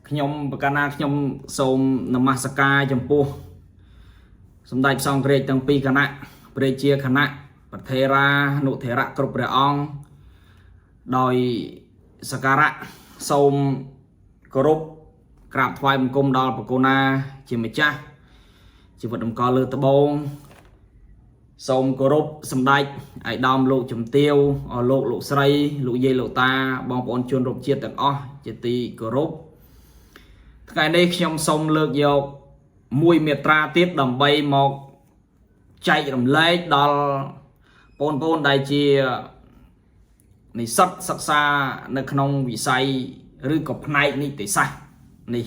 ខ្ញុំប្រកាសណាខ្ញុំសូមនមស្ការចំពោះសម្ដេចផ្សងព្រេចទាំងពីរគណៈព្រះជាគណៈប្រធេរានុធេរៈគ្រប់ព្រះអង្គដោយសក្ការៈសូមគោរពក្រាបថ្វាយបង្គំដល់ប្រគណាជាម្ចាស់ជីវិតតម្កល់លើត្បូងសូមគោរពសម្ដេចឯកឧត្តមលោកជំទាវលោកស្រីលោកយាយលោកតាបងប្អូនជនរួមជាតិទាំងអស់ជាទីគោរពថ្ងៃនេះខ្ញុំសូមលើកយកមួយមាត្រាទៀតដើម្បីមកចែករំលែកដល់បងប្អូនដែលជានិស្សិតសិក្សានៅក្នុងវិស័យឬក៏ផ្នែកនីតិសាស្ត្រនេះ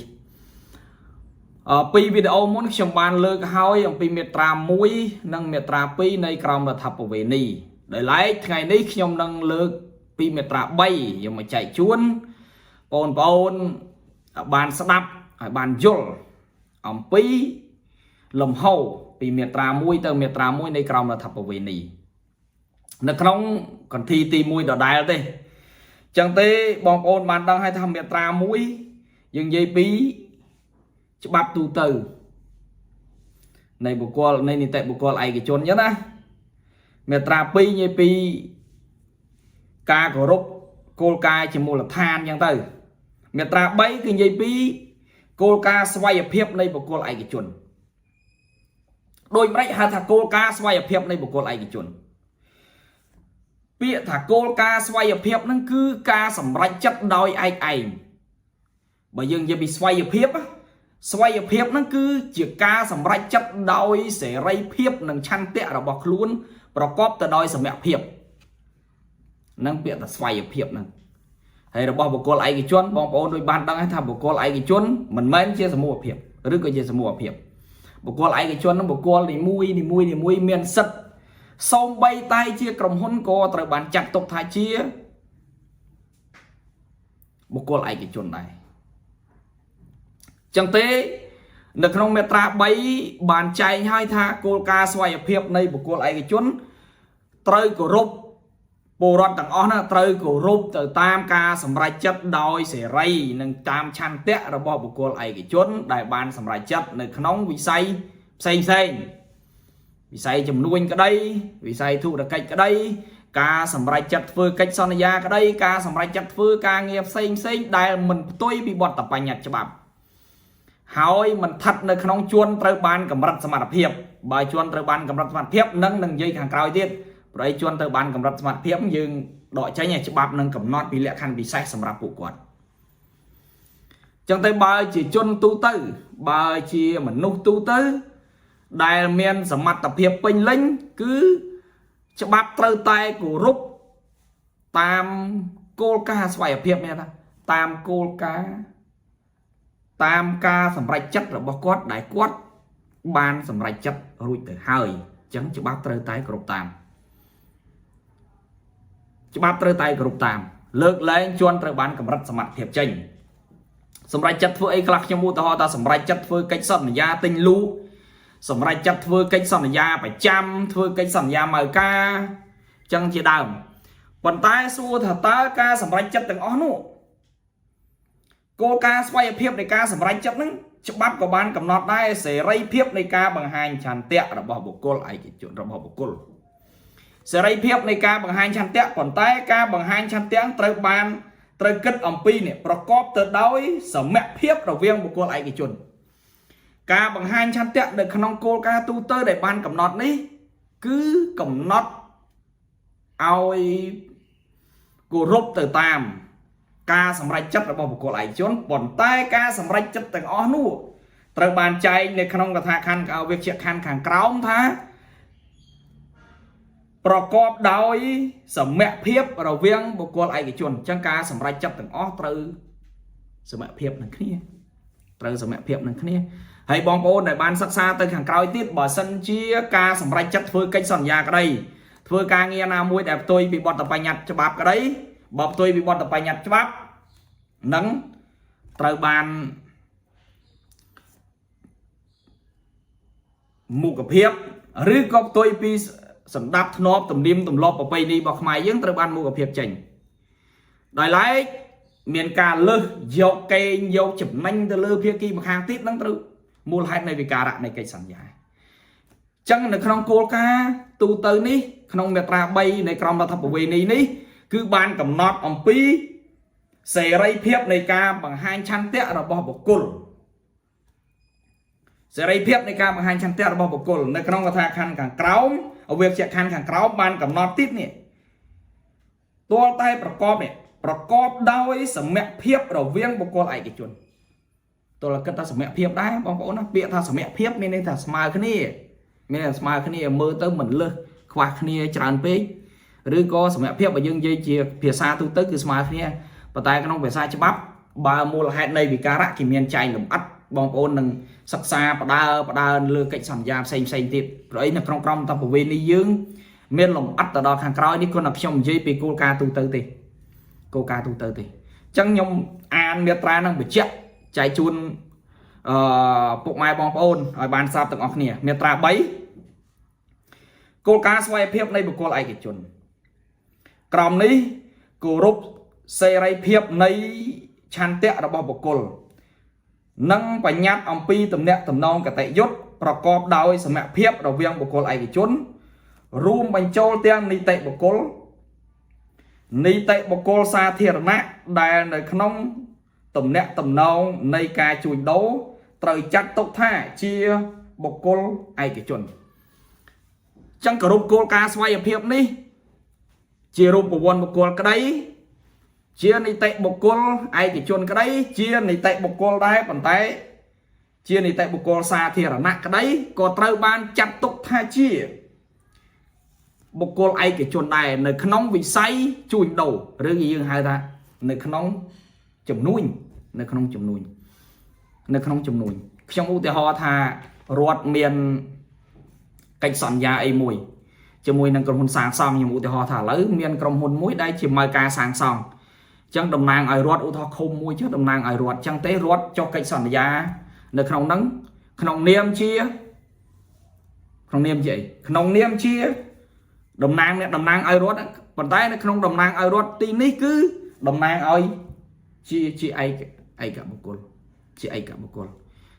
ពីវីដេអូមុនខ្ញុំបានលើកហើយអំពីមាត្រា1និងមាត្រា2នៃក្រមរដ្ឋប្បវេណីដោយឡែកថ្ងៃនេះខ្ញុំនឹងលើកពីមាត្រា3យកមកចែកជូនបងប្អូនបានស្ដាប់ហើយបានយល់អំពីលំហូរពីមាត្រា1ទៅមាត្រា1នៃក្រមរដ្ឋប្បវេណីនៅក្នុងគន្ធីទី1ដដែលទេចឹងទេបងប្អូនបានដឹងហើយថាមាត្រា1យើងនិយាយពីច្បាប់ទូទៅនៃបុគ្គលនៃនីតិបុគ្គលឯកជនអញ្ចឹងណាមាត្រា2និយាយពីការគោរពគោលការណ៍ជាមូលដ្ឋានអញ្ចឹងទៅមាត្រា3គឺនិយាយពីគោលការណ៍ស្វ័យភាពនៃបុគ្គលឯកជនដូចម្តេចហៅថាគោលការណ៍ស្វ័យភាពនៃបុគ្គលឯកជនពាក្យថាគោលការណ៍ស្វ័យភាពហ្នឹងគឺការសម្រេចចិត្តដោយឯកឯងបើយើងនិយាយពីស្វ័យភាពហ្នឹងគឺជាការសម្រេចចិត្តដោយសេរីភាពនិងឆន្ទៈរបស់ខ្លួនប្រកបទៅដោយសមត្ថភាពនឹងពាក្យថាស្វ័យភាពហ្នឹងហើយរបស់បុគ្គលឯកជនបងប្អូនដូចបានដឹងថាបុគ្គលឯកជនមិនមែនជាសមូហភាពឬក៏ជាសមូហភាពបុគ្គលឯកជននឹងបុគ្គលនីមួយមានសិទ្ធិសូម្បីតែជាក្រុមហ៊ុនក៏ត្រូវបានចាត់ទុកថាជាបុគ្គលឯកជនដែរចឹងទេនៅក្នុងមាត្រា3បានចែងឲ្យថាគោលការណ៍ស្វ័យភាពនៃបុគ្គលឯកជនត្រូវគោរពពលរដ្ឋទាំងអស់ណាត្រូវគោរពទៅតាមការសម្រេចចិត្តដោយសេរីនិងតាមឆន្ទៈរបស់បុគ្គលឯកជនដែលបានសម្រេចចិត្តនៅក្នុងវិស័យផ្សេងវិស័យជំនួញក្តីវិស័យធុរកិច្ចក្តីការសម្រេចចិត្តធ្វើកិច្ចសន្យាក្តីការសម្រេចចិត្តធ្វើការងារផ្សេងដែលមិនផ្ទុយពីបទបញ្ញត្តិច្បាប់ហើយមិនស្ថិតនៅក្នុងជួនត្រូវបានកម្រិតសមត្ថភាពបើជួនត្រូវបានកម្រិតសមត្ថភាពនឹងនិយាយខាងក្រោយទៀតប្រអីជួនត្រូវបានកម្រិតសមត្ថភាពយើងដកចេញឲ្យច្បាប់នឹងកំណត់ពីលក្ខខណ្ឌពិសេសសម្រាប់ពួកគាត់ចឹងទៅបើជាជនទូទៅបើជាមនុស្សទូទៅដែលមានសមត្ថភាពពេញលេញគឺច្បាប់ត្រូវតែគោរពតាមគោលការណ៍ស្វ័យភាពនេះថាតាមគោលការណ៍តាមការសម្រេចចិត្តរបស់គាត់ដែលគាត់បានសម្រេចចិត្តរួចទៅហើយអញ្ចឹងច្បាប់ត្រូវតែគោរពតាមលើកលែងជន់ត្រូវបានកម្រិតសមត្ថភាពចេញសម្រេចចិត្តធ្វើអីខ្លះខ្ញុំឧទាហរណ៍ថាសម្រេចចិត្តធ្វើកិច្ចសន្យាទិញលូសម្រេចចិត្តធ្វើកិច្ចសន្យាប្រចាំធ្វើកិច្ចសន្យាម៉ៅការអញ្ចឹងជាដើមប៉ុន្តែសួរថាតើការសម្រេចចិត្តទាំងអស់នោះគោលការណ៍ស្វ័យភាពនៃការសម្រេចចិត្តហ្នឹងច្បាប់ក៏បានកំណត់ដែរសេរីភាពនៃការបង្ហាញឆន្ទៈរបស់បុគ្គលឯកជនរបស់បុគ្គលសេរីភាពនៃការបង្ហាញឆន្ទៈប៉ុន្តែការបង្ហាញឆន្ទៈត្រូវគិតអំពីនេះប្រកបទៅដោយសមត្ថភាពរវាងបុគ្គលឯកជនការបង្ហាញឆន្ទៈនៅក្នុងគោលការណ៍ទូទៅដែលបានកំណត់នេះគឺកំណត់ឲ្យគោរពទៅតាមការសម្រេចចិត្តរបស់បុគ្គលឯកជនប៉ុន្តែការសម្រេចចិត្តទាំងអស់នោះត្រូវបានចែងនៅក្នុងកថាខណ្ឌវិជ្ជាខណ្ឌខាងក្រោមថាប្រកបដោយសមត្ថភាពរវាងបុគ្គលឯកជនអញ្ចឹងការសម្រេចចិត្តទាំងអស់ត្រូវសមត្ថភាពនឹងគ្នាហើយបងប្អូនដែលបានសិក្សាទៅខាងក្រោយទៀតបើសិនជាការសម្រេចចិត្តធ្វើកិច្ចសន្យាក្តីធ្វើការងារណាមួយដែលផ្ទុយពីបទបញ្ញត្តិច្បាប់ក្តីបើផ្ទុយពីបទបញ្ញត្តិច្បាប់នឹងត្រូវបានមុខភាពឬក៏ផ្ទុយពីសណ្ដាប់ធ្នាប់ទំនៀមទម្លាប់ប្រពៃណីរបស់ខ្មែរយើងត្រូវបានមុខភាពចេញដោយឡែក miền ca lơ dọc cây dọc chụp nanh từ lơ phía kia mà hàng tít nắng từ mua hai này vì cả rạ này cây sản dài chẳng là không cô ca tu tới ní không mẹ ra bay này còn là thập về ní cứ ban cầm nọt ông pi xẻ ray phép này ca bằng hai chăn tét là bao bọc cồn xẻ ray phép này ca bằng hai chăn tét là bao bọc cồn này không có thà khăn càng kéo ở việc chạy khăn càng kéo ban cầm nọt tít nèตัวใต้ประกอบเนี่ยประกอบด้วยสมัยเพียบเราเวียงบุคคลไอ้กิจจุนตัวเราก็ตัดสมัยเพียบได้บางคนนะเปียถ้าสมัยเพียบนี่ในถ้าสมาขึ้นนี่ไม่ได้สมาขึ้นนี่มือเติมเหมือนเลยควักนี่จานเป๊ะหรือก็สมัยเพียบไปยังยี่เจียเพียซาตัวเติมคือสมาขึ้นนี่ปัจจัยก็ต้องไปซาจะบับบามูลเหตุในวิการะกิเมียนใจหนุ่มอัดบางคนหนึ่งศักษาปะดาเลือกกิจสัญญาเซ็งติดเพราะไอ้นักครองครองทำประเวณียืงเมียนหลงอัดแต่ดอกทางกลอยนี่คนนับชมยี่ปีกูกาตูเตอร์ติกูกาตูเตอร์ติจังยมอ่านเมียตรานั่งไปเจ็บใจจุนปกไม้บองปอนไอ้บานซาบตึกออกเนี่ยเมียตราใบกูกาสวายเพียบในบุคคลไอ้กิจจุนกรอมนี้กูรุปเซไรเพียบในชันเตะระบบบุคคลนั่งไปยัดอมปีตำเนะตำนองกับเตะยศประกอบโดยสมัยเพียบระเวียงบุคคลไอ้กิจจุนรูมบรรโจเตียงนิเตบุคคลซาเทียรณะได้ในขนมตุ่มเนะตุ่มนองในการจุยโดตรจัดตกท่าเชียบุคคลไอเกจนจังกรุบโกลกาสวายเพียบนี้เชียรูปวนบุคคลก็ได้เชียนิเตบุคคลไอเกจนก็ได้เชียนิเตบุคคลได้ปันไตเชียนิเตบุคคลซาเทียรณะก็ได้ก็ตรบานจัดตกท่าเชียบุคคลไอเกจนได้ในขนมวิสัยจุยโดหรือยังไงท่าในขนมจุ่มนุ่ยในขนมจุ่มนุ่ยในขนมจุ่มนุ่ยช่างอุตหะท่ารวดเมียนกิจสัญญาไอมวยจะมวยนั่งกรมหุ่นสางซองอย่างอุตหะท่าแล้วเมียนกรมหุ่นมวยได้จะมาการสางซองจังดำนางไอรวดอุตหะคมมวยจังดำนางไอรวดจังเตะรวดchoกิจสัญญาในขนมนั้นขนมเนียมเชียขนมเนียมเจีขนมเนียมเชียđầm nang ai rót bàn tay nó không đầm nang ai rót tí ní cứ đầm nang ai chị ai cả một con chị ai cả một con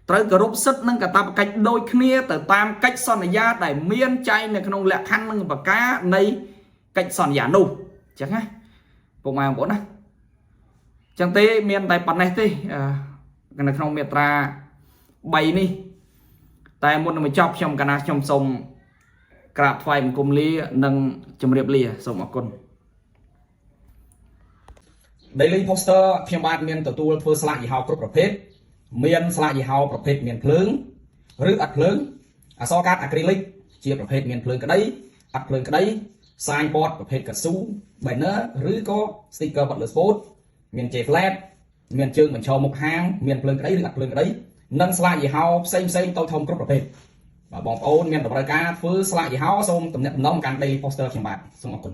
tới cả rút sức nâng cả tập cách đôi kia từ tam cách son này ra để miên chay này không lẹ khăn nâng và cá này cách son giả nụ chẳng á bộ mai bốn á chẳng té miên tại phần này té cái này không miệt ra bay đi tại một mình chọc trong cái nào trong sôngกราบไฟมันกุมลีนังจำเรียบเลียส่งมาคนเดลี่โพสเตอร์เพียงบาทเมียนตัวตัวเพื่อสละยี่ห้อกรุ๊ปประเภทเมียนสละยี่ห้อประเภทเมียนเพลิงหรืออัดเพลิงซอการ์ดอะคริลิกเชียประเภทเมียนเพลิงก็ได้อัดเพลิงก็ได้ไซน์บอร์ดประเภทกระซูใบเนื้อหรือก็สติกเกอร์บัตรเลสโพสเมียนเจฟแลตเมียนเชิงเหมือนชอมุกหางเมียนเพลิงก็ได้หรืออัดเพลิงก็ได้นังสละยี่ห้อเซ็งตัวทอมกรุ๊ปประเภทบองโอนเมียนตัวรายการฟื้นสละยี่ห้อส้มตำแหน่งน้องการได้โพสเตอร์เชียงบาทส่งออกคน